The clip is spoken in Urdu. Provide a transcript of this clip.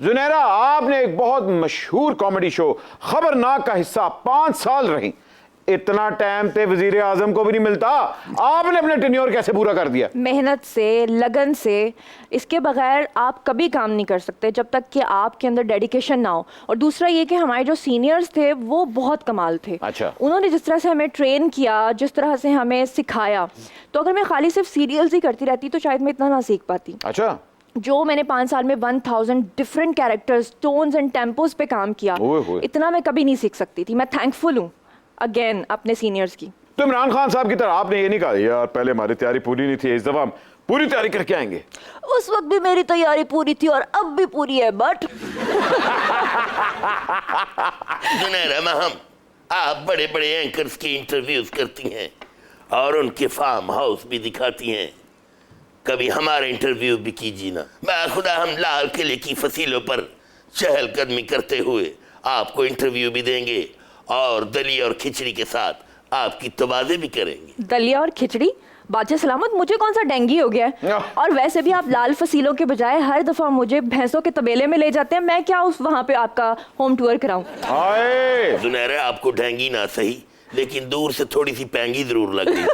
زنیرہ آپ نے ایک بہت مشہور کامیڈی شو خبرناک کا حصہ 5 سال رہی. اتنا ٹائم تے وزیر اعظم کو بھی نہیں ملتا. آپ نے اپنے ٹینیور کیسے پورا کر دیا؟ محنت سے, لگن سے. اس کے بغیر آپ کبھی کام نہیں کر سکتے جب تک کہ آپ کے اندر ڈیڈیکیشن نہ ہو. اور دوسرا یہ کہ ہمارے جو سینئرز تھے وہ بہت کمال تھے. اچھا. انہوں نے جس طرح سے ہمیں ٹرین کیا, جس طرح سے ہمیں سکھایا, تو اگر میں خالی صرف سیریلز ہی کرتی رہتی تو شاید میں اتنا نہ سیکھ پاتی. اچھا. جو میں نے 5 سال میں 1000 ڈفرینٹ کیریکٹرز, ٹونز اینڈ ٹیمپوز پہ کام کیا, اتنا میں کبھی نہیں سیکھ سکتی تھی. میں تھینکفل ہوں اگین اپنے سینئرز کی. تو عمران خان صاحب کی طرح آپ نے یہ نہیں کہا یار پہلے ہماری تیاری پوری نہیں تھی, اس دفعہ ہم پوری تیاری کر کے آئیں گے؟ اس وقت بھی میری تیاری پوری تھی اور اب بھی پوری ہے, بٹ زنیرہ مہم, آپ بڑے بڑے اینکرز کی انٹرویوز کرتی ہیں اور ان کے فارم ہاؤس بھی دکھاتی ہیں. کبھی ہمارا انٹرویو بھی کیجیے نا. خدا ہم لال قلعے کی فصیلوں پر چہل قدمی کرتے ہوئے آپ کو انٹرویو بھی دیں گے اور دلیا اور کھچڑی کے ساتھ آپ کی توازے بھی کریں گے. دلیا اور کھچڑی؟ بادشاہ سلامت, مجھے کون سا ڈینگی ہو گیا ہے؟ اور ویسے بھی آپ لال فصیلوں کے بجائے ہر دفعہ مجھے بھینسوں کے طبیلے میں لے جاتے ہیں. میں کیا اس وہاں پہ آپ کا ہوم ٹور کراؤں؟ زنیرہ آپ کو ڈینگی نہ صحیح لیکن دور سے تھوڑی سی پینگی ضرور لگ گئی.